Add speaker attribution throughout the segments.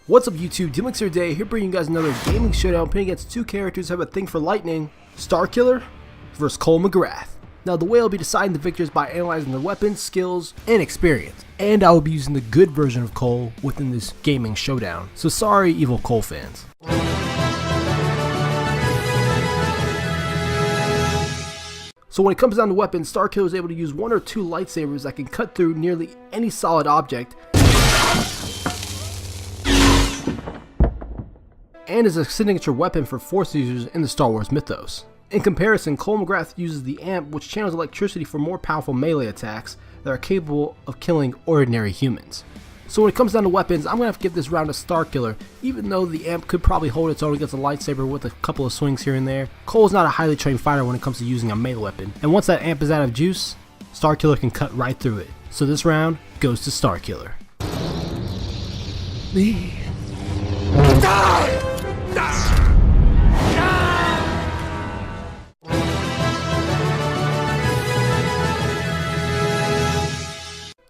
Speaker 1: What's up YouTube, Demix here today, here bringing you guys another gaming showdown playing against two characters who have a thing for lightning, STARKILLER versus MACGRATH. Now the way I'll be deciding the victors by analyzing their weapons, skills, and experience. And I will be using the good version of Cole within this gaming showdown. So sorry evil Cole fans. So when it comes down to weapons, STARKILLER is able to use one or two lightsabers that can cut through nearly any solid object, and is a signature weapon for Force users in the Star Wars mythos. In comparison, MACGRATH uses the amp, which channels electricity for more powerful melee attacks that are capable of killing ordinary humans. So when it comes down to weapons, I'm going to have to give this round to STARKILLER, even though the amp could probably hold its own against a lightsaber with a couple of swings here and there. Cole is not a highly trained fighter when it comes to using a melee weapon, and once that amp is out of juice, STARKILLER can cut right through it. So this round goes to STARKILLER.
Speaker 2: Me.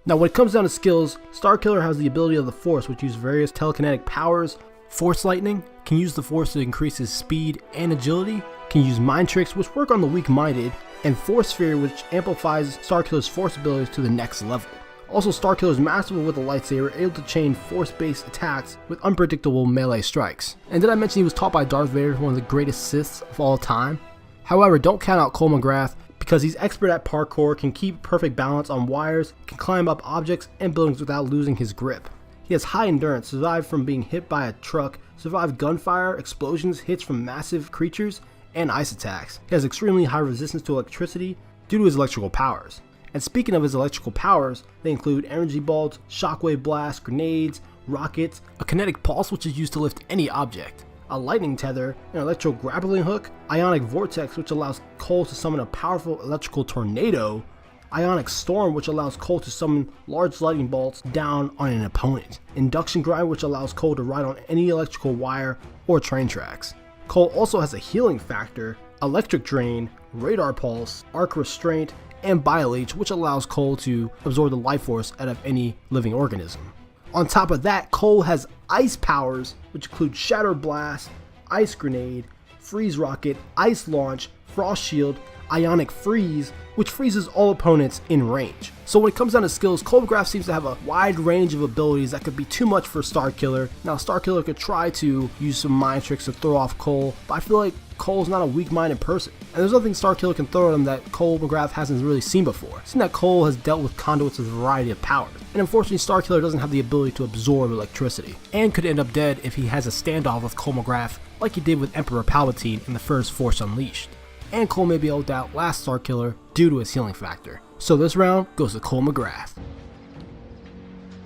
Speaker 1: Now when it comes down to skills, STARKILLER has the ability of the Force, which uses various telekinetic powers. Force Lightning can use the Force to increase his speed and agility, can use mind tricks which work on the weak-minded, and Force Sphere which amplifies STARKILLER's Force abilities to the next level. Also, STARKILLER is masterful with a lightsaber, able to chain Force-based attacks with unpredictable melee strikes. And did I mention he was taught by Darth Vader, one of the greatest Siths of all time? However, don't count out MACGRATH, because he's expert at parkour, can keep perfect balance on wires, can climb up objects and buildings without losing his grip. He has high endurance, survived from being hit by a truck, survived gunfire, explosions, hits from massive creatures, and ice attacks. He has extremely high resistance to electricity due to his electrical powers. And speaking of his electrical powers, they include energy bolts, shockwave blasts, grenades, rockets, a kinetic pulse which is used to lift any object, a lightning tether, an electro grappling hook, ionic vortex which allows Cole to summon a powerful electrical tornado, ionic storm which allows Cole to summon large lightning bolts down on an opponent, induction grind which allows Cole to ride on any electrical wire or train tracks. Cole also has a healing factor, electric drain, radar pulse, arc restraint, and Bioleech, which allows Cole to absorb the life force out of any living organism. On top of that, Cole has ice powers, which include Shatter Blast, Ice Grenade, Freeze Rocket, Ice Launch, Frost Shield, Ionic Freeze, which freezes all opponents in range. So when it comes down to skills, MACGRATH seems to have a wide range of abilities that could be too much for STARKILLER. Now STARKILLER could try to use some mind tricks to throw off Cole, but I feel like Cole's not a weak-minded person, and there's nothing STARKILLER can throw at him that MACGRATH hasn't really seen before. Seeing that Cole has dealt with conduits with a variety of powers, and unfortunately STARKILLER doesn't have the ability to absorb electricity, and could end up dead if he has a standoff with MACGRATH like he did with Emperor Palpatine in the first Force Unleashed. And Cole may be able to outlast STARKILLER due to his healing factor. So this round goes to MACGRATH.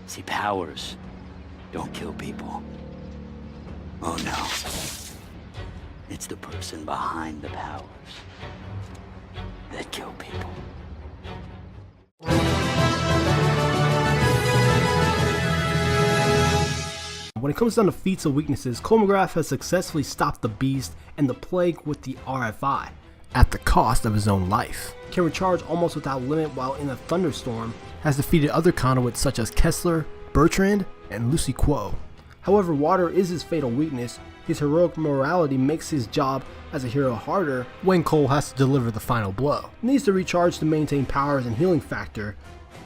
Speaker 2: See, powers don't kill people. Oh no. It's the person behind the powers that kill people.
Speaker 1: When it comes down to feats and weaknesses, MACGRATH has successfully stopped the Beast and the Plague with the RFI, at the cost of his own life. Can recharge almost without limit while in a thunderstorm, has defeated other conduits such as Kessler, Bertrand, and Lucy Quo. However, water is his fatal weakness. His heroic morality makes his job as a hero harder when Cole has to deliver the final blow. Needs to recharge to maintain powers and healing factor,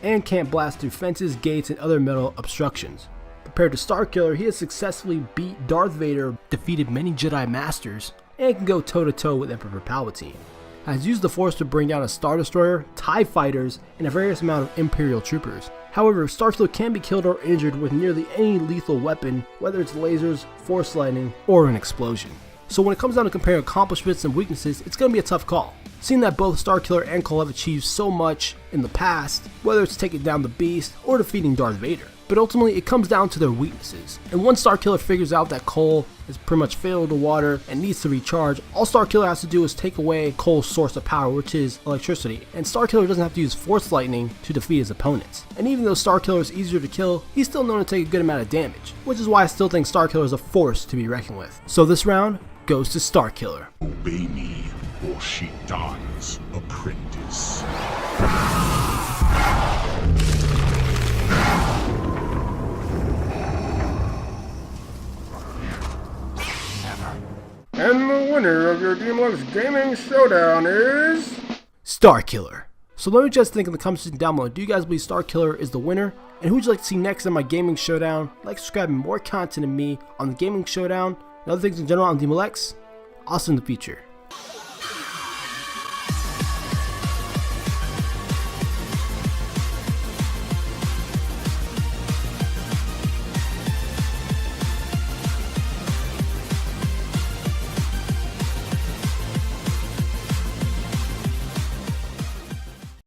Speaker 1: and can't blast through fences, gates, and other metal obstructions. Compared to STARKILLER, he has successfully beat Darth Vader, defeated many Jedi Masters, and can go toe-to-toe with Emperor Palpatine. Has used the Force to bring down a Star Destroyer, TIE Fighters, and a various amount of Imperial Troopers. However, STARKILLER can be killed or injured with nearly any lethal weapon, whether it's lasers, Force Lightning, or an explosion. So when it comes down to comparing accomplishments and weaknesses, it's going to be a tough call. Seeing that both STARKILLER and Cole have achieved so much in the past, whether it's taking down the Beast or defeating Darth Vader. But ultimately it comes down to their weaknesses. And once STARKILLER figures out that Cole is pretty much failed to water and needs to recharge, all STARKILLER has to do is take away Cole's source of power, which is electricity. And STARKILLER doesn't have to use Force Lightning to defeat his opponents. And even though STARKILLER is easier to kill, he's still known to take a good amount of damage, which is why I still think STARKILLER is a force to be reckoned with. So this round goes to STARKILLER.
Speaker 3: Obey me, or Showdown's apprentice.
Speaker 1: winner of your DMLX Gaming Showdown is Starkiller. So let me just think in the comment section down below, do you guys believe Starkiller is the winner? And who would you like to see next in my Gaming Showdown? Like, subscribe, and more content of me on the Gaming Showdown and other things in general on DMLX. Also in the future.